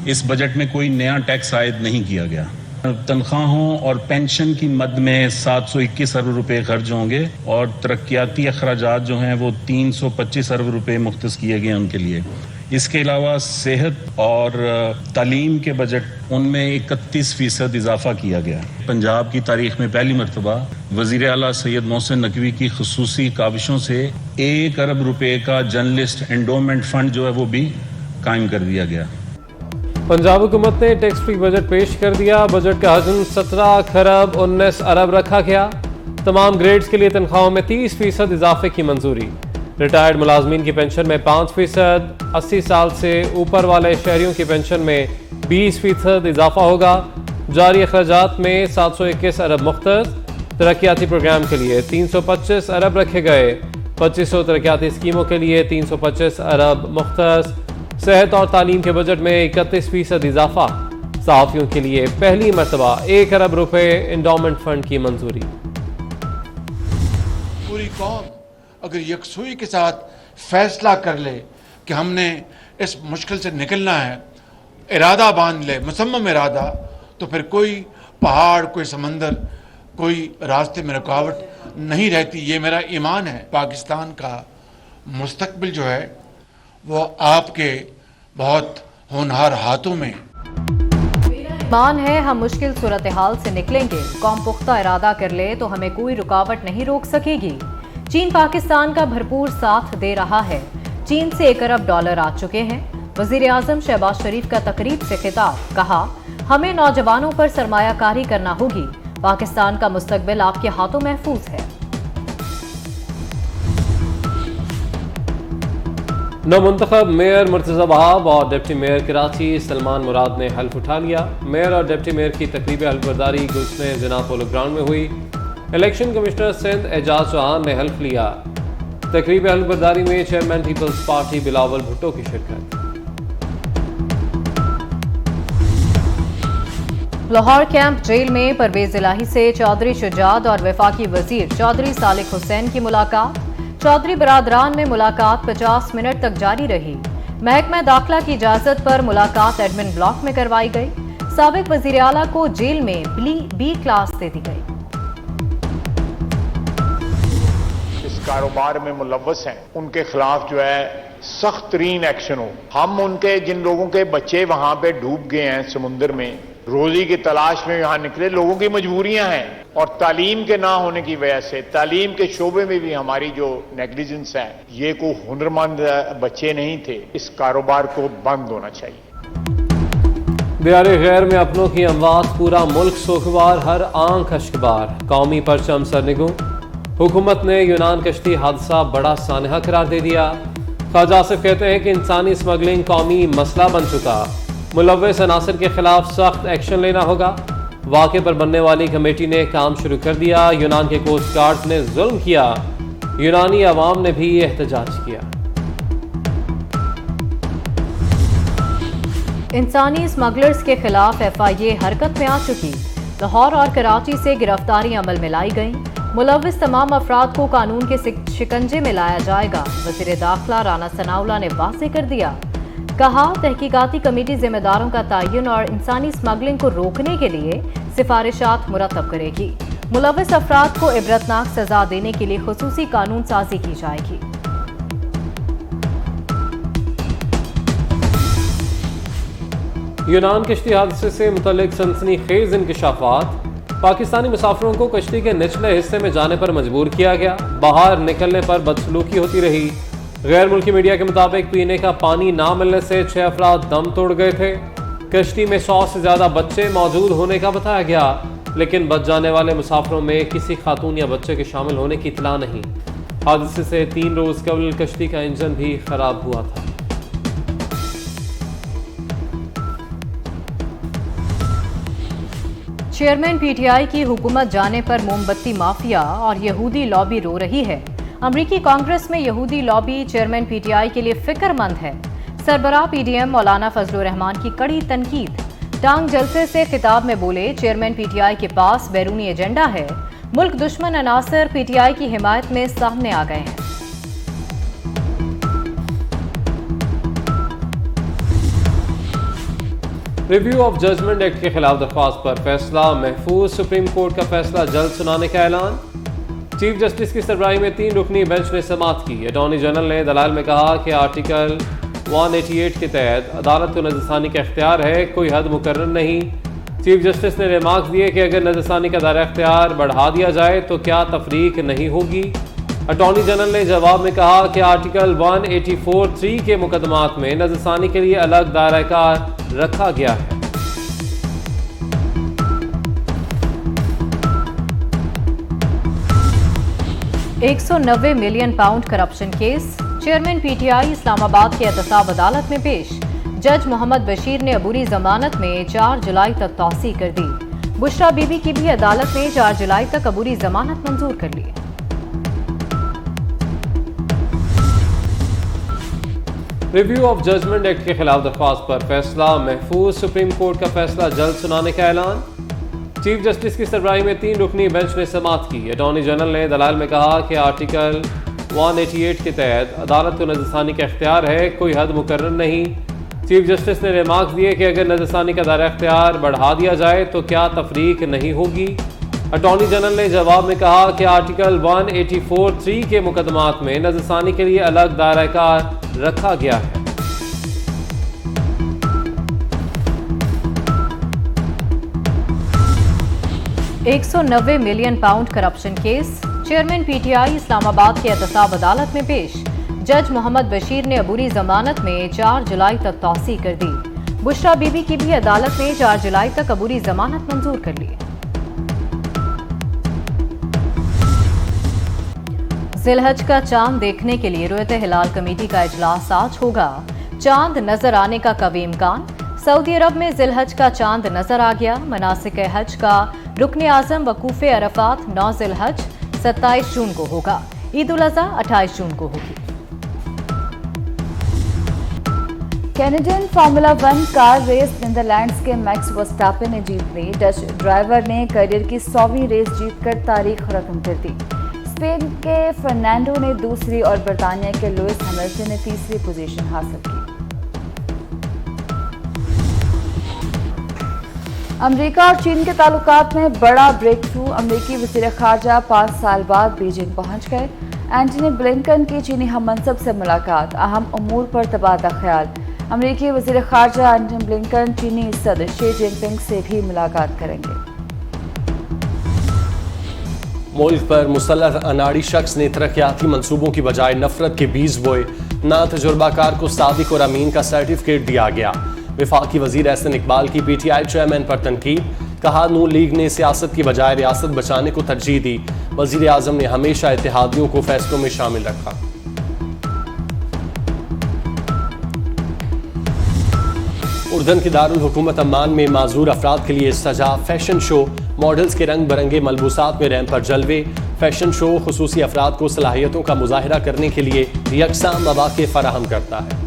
इस बजट में कोई नया टैक्स आयद नहीं किया गया। तनख्वाहों और पेंशन की मद में 721 अरब रुपए खर्च होंगे और तरक्याती अखराजात जो हैं वो 325 अरब रुपए मुख्तस किए गए उनके लिए। इसके अलावा सेहत और तालीम के बजट उनमें 31% इजाफा किया गया। पंजाब की तारीख में पहली मरतबा वज़ीर आला सैयद मोहसिन नकवी की खुसूसी काविशों से 1 अरब रुपए का जर्नलिस्ट एंडोमेंट फंड जो है वो भी कायम कर दिया गया। पंजाब हुकूमत ने टैक्स फ्री बजट पेश कर दिया। बजट का हजम 17 खरब 19 अरब रखा गया। तमाम ग्रेड्स के लिए तनख्वाहों में 30% इजाफे की मंजूरी। रिटायर्ड मुलाजमीन की पेंशन में 5%, 80 साल से ऊपर वाले शहरियों की पेंशन में 20% इजाफा होगा। जारी अखराजात में 721 अरब मुख्तस। तरक्याती प्रोग्राम के लिए 325 अरब रखे गए। 2500 तरक्याती स्कीमों के लिए 325 अरब मुख्तस। सेहत और तालीम के बजट में 31% इजाफा। सहाफ़ियों के लिए पहली मरतबा 1 अरब रुपए इंडोमेंट फंड की मंजूरी। पूरी कौम अगर यकसुई के साथ फैसला कर ले कि हमने इस मुश्किल से निकलना है, इरादा बांध ले, मुसम्मम इरादा, तो फिर कोई पहाड़, कोई समंदर, कोई रास्ते में रुकावट नहीं रहती। ये मेरा ईमान है। पाकिस्तान का मुस्तकबिल जो है वो आपके बहुत होनहार हाथों में। ईमान है हम मुश्किल सूरत हाल से निकलेंगे। कौम पुख्ता इरादा कर ले तो हमें कोई रुकावट नहीं रोक सकेगी। चीन पाकिस्तान का भरपूर साथ दे रहा है। चीन से 1 अरब डॉलर आ चुके हैं। वजीर आजम शहबाज शरीफ का तकरीब से खिताब, कहा हमें नौजवानों पर सरमायाकारी करना होगी। पाकिस्तान का मुस्तकबिल आपके हाथों महफूज है। नौमुंतखब मेयर मुर्तज़ा वहाब और डिप्टी मेयर कराची सलमान मुराद ने हल्फ उठा लिया। मेयर और डिप्टी मेयर की तकरीब हल्फबरदारी गुलशन जना पोलो ग्राउंड में हुई। इलेक्शन कमिश्नर सिंध एजाज चौहान ने हल्फ लिया। तकरीब हल्फबरदारी में चेयरमैन पीपल्स पार्टी बिलावल भुट्टो की शिरकत। लाहौर कैंप जेल में परवेज इलाही से चौधरी शुजात और वफाकी वजीर चौधरी सालिक हुसैन की मुलाकात। चौधरी बरादरान में मुलाकात 50 मिनट तक जारी रही। महकमा दाखिला की इजाजत पर मुलाकात एडमिन ब्लॉक में करवाई गई। साबिक वजीर आला को जेल में बी क्लास दे दी गई। इस कारोबार में मुलव्वस हैं उनके खिलाफ जो है सख्त तरीन एक्शन हो। हम उनके जिन लोगों के बच्चे वहां पे डूब गए हैं समुद्र में, रोजी की तलाश में यहां निकले, लोगों की मजबूरियां हैं और तालीम के ना होने की वजह से तालीम के शोबे में भी हमारी जो नेग्लिजेंस है, ये को हुनरमंद बच्चे नहीं थे। इस कारोबार को बंद होना चाहिए। दियारे गैर में अपनों की अमवात, पूरा मुल्क सोखवार, हर आंख अश्कबार, कौमी परचम सरनिगू। हुकूमत ने यूनान कश्ती हादसा बड़ा सानहा करार दे दिया। ख्वाजा आसिफ कहते हैं कि इंसानी स्मगलिंग कौमी मसला बन चुका। मुलव्वस अनासर के खिलाफ सख्त एक्शन लेना होगा। वाक़े पर बनने वाली कमेटी ने काम शुरू कर दिया। यूनान के कोस्ट गार्ड ने जुल्म किया। यूनानी अवाम ने भी एहतजाज किया। इंसानी स्मगलर्स के खिलाफ FIA हरकत में आ चुकी। लाहौर और कराची से गिरफ्तारी अमल में लाई गई। मुलव्विस तमाम अफराद को कानून के शिकंजे में लाया जाएगा। वज़ीर दाखिला राना सनाउल्लाह ने वाज़ेह कर दिया। कहा तहकीकाती कमेटी जिम्मेदारों का तयन और इंसानी स्मगलिंग को रोकने के लिए सिफारिशात मुरतब करेगी। मुलव्विस अफराद को इबरतनाक सजा देने के लिए खुसूसी कानून साजी की जाएगी। यूनान कश्ती हादसे से मुतल्लिक सनसनीखेज इंकशाफात। पाकिस्तानी मुसाफिरों को कश्ती के निचले हिस्से में जाने पर मजबूर किया गया। बाहर निकलने पर बदसलूकी होती रही। गैर मुल्की मीडिया के मुताबिक पीने का पानी ना मिलने से 6 अफराद दम तोड़ गए थे। कश्ती में 100 से ज्यादा बच्चे मौजूद होने का बताया गया, लेकिन बच जाने वाले मुसाफिरों में किसी खातून या बच्चे के शामिल होने की इत्तला नहीं। हादसे से 3 रोज कबल कश्ती का इंजन भी खराब हुआ था। चेयरमैन PTI की हुकूमत जाने पर मोमबत्ती माफिया और यहूदी लॉबी रो रही है। अमरीकी कांग्रेस में यहूदी लॉबी चेयरमैन PTI के लिए फिक्रमंद है। सरबराह PDM मौलाना फजलुर रहमान की कड़ी तनकीद। टांग जलसे से खिताब में बोले, चेयरमैन PTI के पास बैरूनी एजेंडा है। मुल्क दुश्मन अनासर PTI की हिमायत में सामने आ गए हैं। रिव्यू ऑफ जजमेंट एक्ट के खिलाफ दरख्वास्त पर फैसला महफूज, सुप्रीम कोर्ट का फैसला जल्द सुनाने का ऐलान। चीफ जस्टिस की सरबराही में 3 रुकनी बेंच ने समाअत की। अटॉर्नी जनरल ने दलाल में कहा कि आर्टिकल 188 के तहत अदालत को नज़रसानी का इख्तियार है, कोई हद मुकर्रर नहीं। चीफ जस्टिस ने रिमार्क्स दिए कि अगर नज़रसानी का दायरा इख्तियार बढ़ा दिया जाए तो क्या तफरीक नहीं होगी। अटॉर्नी जनरल ने जवाब में कहा कि आर्टिकल 184(3) के मुकदमात में नज़रसानी के लिए अलग दायरा कार रखा गया है। £190 million corruption case, chairman PTI Islamabad की एहतसाब अदालत में पेश। जज मोहम्मद बशीर ने अबूरी जमानत में 4 जुलाई तक तौसी कर दी। बुशरा बीबी की भी अदालत ने 4 जुलाई तक अबूरी जमानत मंजूर कर ली। रिव्यू ऑफ जजमेंट एक्ट के खिलाफ दरख्वास्त पर फैसला महफूज, सुप्रीम कोर्ट का फैसला जल्द सुनाने का ऐलान। चीफ जस्टिस की सरबराही में 3 रुकनी बेंच ने समाअत की। अटॉर्नी जनरल ने दलाल में कहा कि आर्टिकल 188 के तहत अदालत को नज़रसानी का इख्तियार है, कोई हद मुकर्रर नहीं। चीफ जस्टिस ने रिमार्क्स दिए कि अगर नज़रसानी का दायरा इख्तियार बढ़ा दिया जाए तो क्या तफरीक नहीं होगी। अटॉर्नी जनरल ने जवाब में कहा कि आर्टिकल 184(3) के मुकदमात में नज़रसानी के लिए अलग दायरा कार रखा गया है। £190 million corruption case, chairman PTI Islamabad की एहतसाब अदालत में पेश। जज मोहम्मद बशीर ने अबूरी जमानत में 4 जुलाई तक तौसी कर दी। बुशरा बीबी की भी अदालत ने 4 जुलाई तक अबूरी जमानत मंजूर कर ली। जिलहज का चांद देखने के लिए रुयत हिलाल कमेटी का इजलास आज होगा। चांद नजर आने का कभी इम्कान। सऊदी अरब में जिलहज का चांद नजर आ गया। मनासिक हज का रुकन आजम वकूफ अरफात 9 जिलहज 27 जून को होगा। ईद उल अज़हा 28 जून को होगी। Canadian formula 1 car race Netherlands के मैक्स वर्स्टैपेन ने जीत ली। डच ड्राइवर ने करियर की 100वीं रेस जीतकर तारीख रकम कर दी। स्पेन के फर्नांडो ने दूसरी और बरतानिया के लुइस हैमिल्टन ने तीसरी पोजीशन हासिल की। अमेरिका और चीन के ताल्लुकात में बड़ा ब्रेक थ्रू। अमेरिकी वज़ीर ख़ारजा 5 साल बाद बीजिंग पहुंच गए। एंटनी ब्लिंकन की चीनी हममनसब से मुलाकात, अहम उमूर पर तबादला ख्याल। अमेरिकी वज़ीर ख़ारजा एंटनी ब्लिंकन चीनी सदर शी जिनपिंग से भी मुलाकात करेंगे। मुल्क पर मुसल्लह अनाड़ी शख्स ने तरक्याती मंसूबों की बजाय नफरत के बीज बोए। ना तजुर्बाकार को सादिक और अमीन का सर्टिफिकेट दिया गया। वफाकी वजीर एहसन इकबाल की पीटीआई चेयरमैन पर तनकीद। कहा नून लीग ने सियासत की बजाय रियासत बचाने को तरजीह दी। वजीर आजम ने हमेशा इत्तेहादियों को फैसलों में शामिल रखा। उर्दन के दारुल हुकूमत अम्मान में माजूर अफराद के लिए सजा फैशन शो। मॉडल्स के रंग बिरंगे मलबूसात में रैंप पर जलवे। फैशन शो खुसूसी अफराद को सलाहियतों का मुजाहरा करने के लिए यकसा मौके फराहम करता है।